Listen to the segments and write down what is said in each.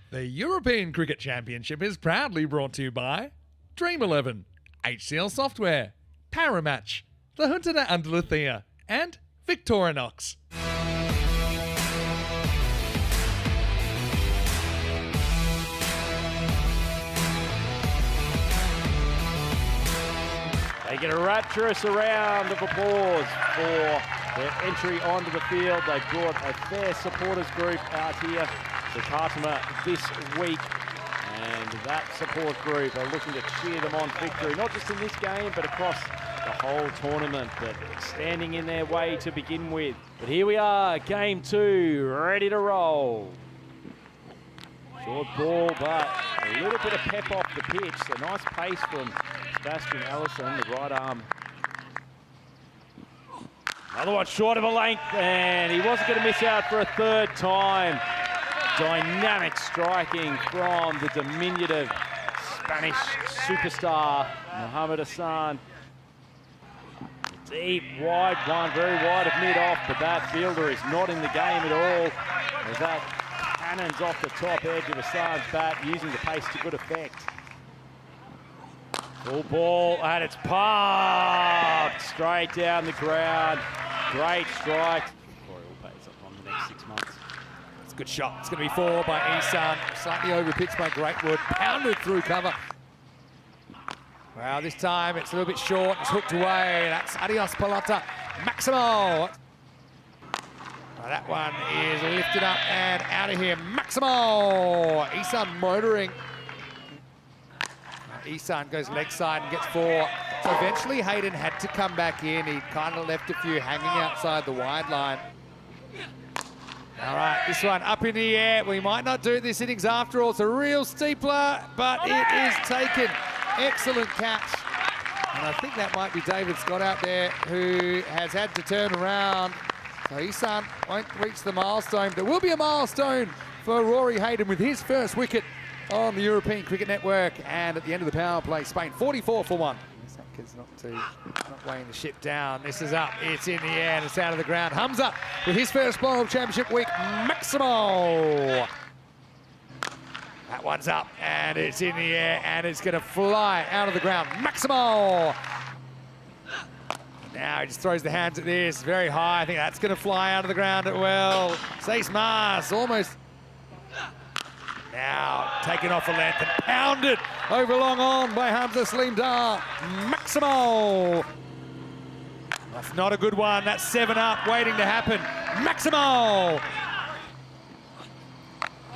The European Cricket Championship is proudly brought to you by Dream 11, HCL Software, Paramatch, the Junta de Andalucía, and Victorinox. They get a rapturous round of applause for their entry onto the field. They brought a fair supporters group out here to Khartoum this week, and that support group are looking to cheer them on victory, not just in this game, but across the whole tournament, but standing in their way to begin with. But here we are, game two, ready to roll. Short ball, but a little bit of pep off the pitch. A nice pace from Sebastian Allison, the right arm. Another one short of a length, and he wasn't going to miss out for a third time. Dynamic striking from the diminutive Spanish superstar, Mohamed Hassan. Deep, wide one, very wide of mid-off, but that fielder is not in the game at all. As that cannons off the top edge of Hassan's bat, using the pace to good effect. Full ball, and it's pumped straight down the ground. Great strike. Corey will pays up on the next 6 months. It's a good shot. It's going to be 4 by ESAN. Slightly overpitched by Greatwood. Pounded through cover. Well, this time it's a little bit short. It's hooked away. That's Adios Pelota. Maximo. Well, that one is lifted up and out of here. Maximo. ESAN motoring. ESAN goes leg side and gets 4. So eventually Hayden had to come back in. He kind of left a few hanging outside the wide line. All right, this one up in the air. We might not do this innings after all. It's a real steepler, but it is taken. Excellent catch. And I think that might be David Scott out there who has had to turn around. So ESAN won't reach the milestone. There will be a milestone for Rory Hayden with his first wicket on the European Cricket Network. And at the end of the power play, Spain 44 for 1. Is not weighing the ship down. This is up, it's in the air, and it's out of the ground. Hamza with his first ball of championship week. Maximo. That one's up, and it's in the air, and it's going to fly out of the ground. Maximo. Now he just throws the hands at this, very high. I think that's going to fly out of the ground as well. Seis Mas almost. Now taken off a length and pounded over long on by Hamza Salim Dar. Maximo. That's not a good one. That's 7 up waiting to happen. Maximo.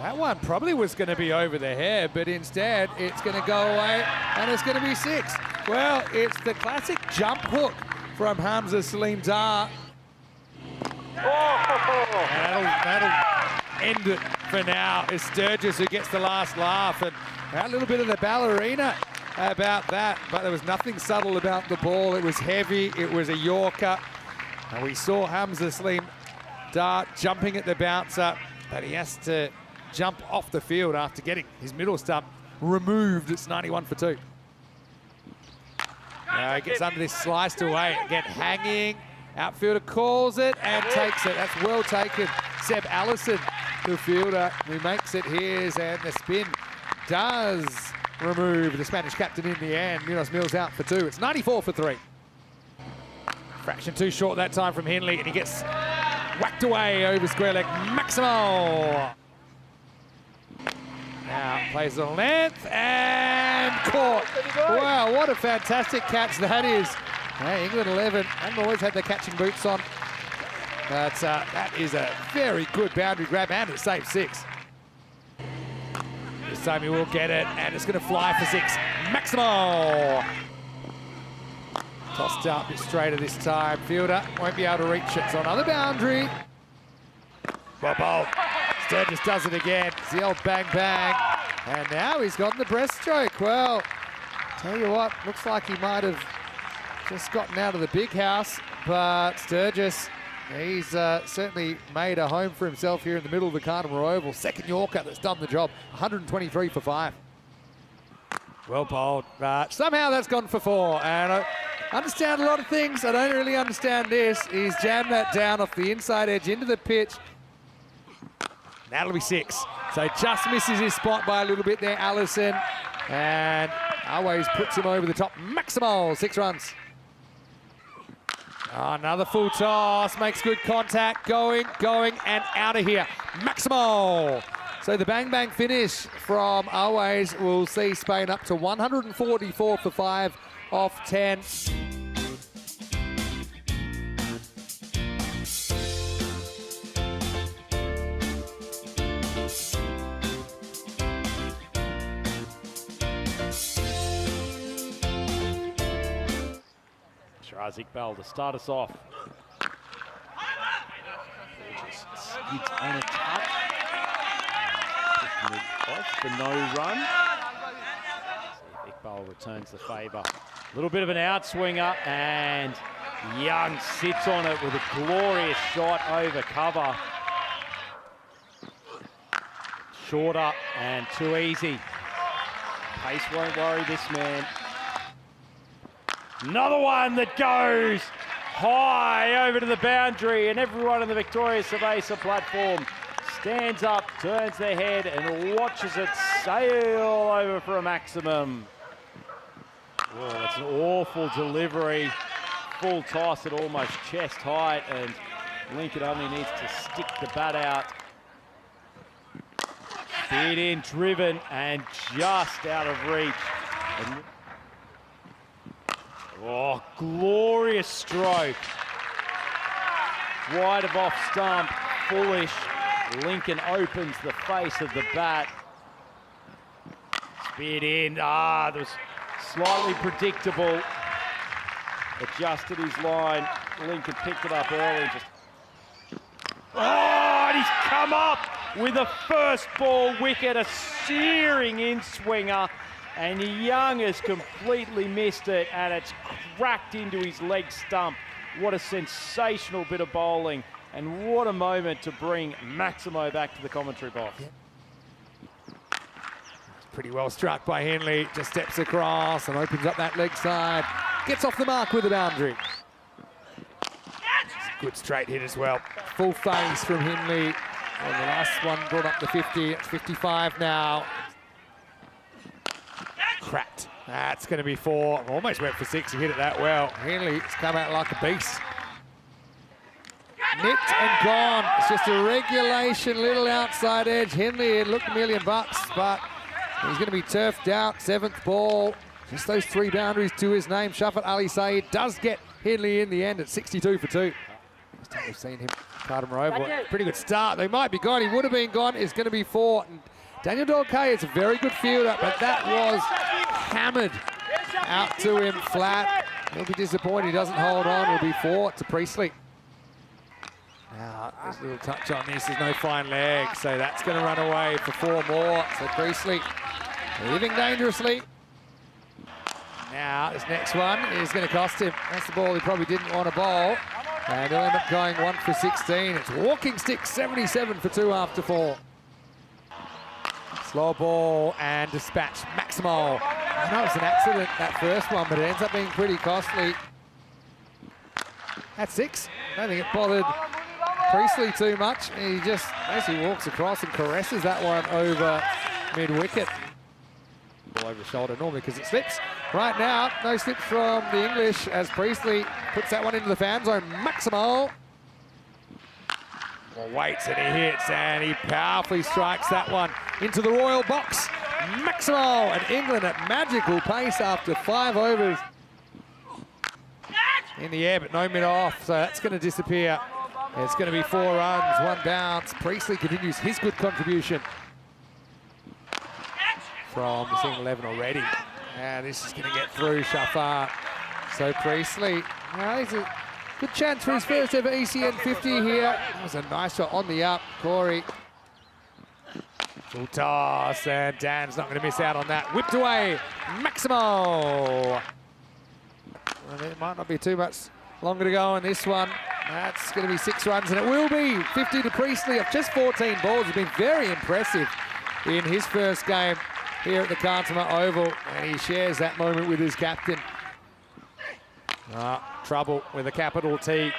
That one probably was going to be over the head, but instead it's going to go away and it's going to be 6. Well, it's the classic jump hook from Hamza Salim Dar. And that'll end it for now. It's Sturgis who gets the last laugh, and a little bit of the ballerina about that, but there was nothing subtle about the ball. It was heavy, it was a Yorker, and we saw Hamza Salim Dar jumping at the bouncer, but he has to jump off the field after getting his middle stump removed. It's 91 for 2. Now he gets under this, sliced away, again hanging. Outfielder calls it and takes it. That's well taken. Seb Allison, the fielder, who makes it his, and the spin does remove the Spanish captain in the end. Munoz Mills out for 2. It's 94 for 3. Fraction too short that time from Henley, and he gets whacked away over square leg. Maximo. Now plays the length and caught. Wow, what a fantastic catch that is. Hey, England 11 haven't always had their catching boots on. But that is a very good boundary grab, and it saves 6. This time he will get it, and it's going to fly for 6. Maximo. Tossed up, it's straighter this time. Fielder won't be able to reach it. So another boundary. Bob. Sturgis does it again. It's the old bang bang. And now he's got the breaststroke. Well, tell you what, looks like he might have just gotten out of the big house, but Sturgis, he's certainly made a home for himself here in the middle of the Carnarvon Oval. Second Yorker that's done the job. 123 for 5. Well bowled, but somehow that's gone for 4. And I understand a lot of things. I don't really understand this. He's jammed that down off the inside edge into the pitch. That'll be 6. So just misses his spot by a little bit there, Allison. And always puts him over the top. Maximal, 6 runs. Oh, another full toss, makes good contact, going, and out of here. Maximal. So the bang-bang finish from Always will see Spain up to 144 for 5 off 10. Iqbal to start us off. Just skids on a touch. Off the no run. See if Iqbal returns the favour. A little bit of an outswinger, and Young sits on it with a glorious shot over cover. Shorter and too easy. Pace won't worry this man. Another one that goes high over to the boundary, and everyone on the Victoria Cerveza platform stands up, turns their head, and watches it sail over for a maximum. Oh, that's an awful delivery. Full toss at almost chest height, and Lincoln only needs to stick the bat out. Speed in, driven, and just out of reach. And oh, glorious stroke. Wide of off stump, foolish. Lincoln opens the face of the bat. Speared in, that was slightly predictable. Adjusted his line. Lincoln picked it up early. And he's come up with a first ball wicket, a searing in swinger. And Young has completely missed it, and it's cracked into his leg stump. What a sensational bit of bowling, and what a moment to bring Maximo back to the commentary box. Pretty well struck by Henley, just steps across and opens up that leg side. Gets off the mark with the boundary. Good straight hit as well. Full face from Henley. And the last one brought up the 50, it's 55 now. Cracked. That's going to be 4. Almost went for 6. He hit it that well. Henley's come out like a beast. Nicked and gone. It's just a regulation little outside edge. Henley had looked $1 million, but he's going to be turfed out. 7th ball. Just those 3 boundaries to his name. Shafat Ali Saeed does get Henley in the end at 62 for 2. First time we've seen him card him over. Pretty good start. They might be gone. He would have been gone. It's going to be 4. And Daniel Dolce is a very good fielder, but that was hammered out to him flat. He'll be disappointed he doesn't hold on. It'll be 4 to Priestley. Now, there's a little touch on this. There's no fine leg, so that's going to run away for 4 more. So Priestley living dangerously. Now, this next one is going to cost him. That's the ball he probably didn't want to bowl. And he'll end up going 1 for 16. It's walking stick, 77 for 2 after 4. Slow ball and dispatch. Maximal. I know it's an accident, that first one, but it ends up being pretty costly. That's 6. I don't think it bothered Priestley too much. He just basically walks across and caresses that one over mid-wicket. Ball over the shoulder normally because it slips. Right now, no slips from the English as Priestley puts that one into the fan zone. Maximal. Well, waits and he hits, and he powerfully strikes that one into the royal box. Maximal, and England at magical pace after 5 overs. In the air, but no mid off, so that's going to disappear. It's going to be 4 runs, 1 bounce. Priestley continues his good contribution from the single 11 already. And this is going to get through Shafar. So Priestley, he's a good chance for his first ever ECN 50 here. That was a nice shot on the up, Corey. Full toss, and Dan's not going to miss out on that. Whipped away, Maximo. And it might not be too much longer to go on this one. That's going to be 6 runs, and it will be 50 to Priestley of just 14 balls. He's been very impressive in his first game here at the Kantama Oval, and he shares that moment with his captain. Trouble with a capital T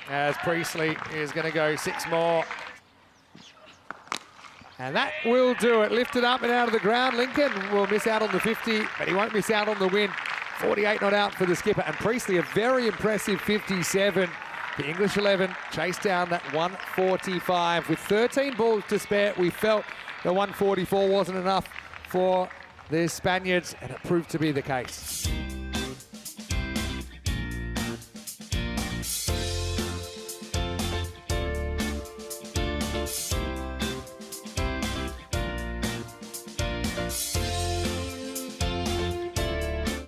as Priestley is going to go 6 more. And that will do it. Lifted up and out of the ground. Lincoln will miss out on the 50, but he won't miss out on the win. 48 not out for the skipper. And Priestley, a very impressive 57. The English 11 chased down that 145. With 13 balls to spare, we felt the 144 wasn't enough for the Spaniards, and it proved to be the case.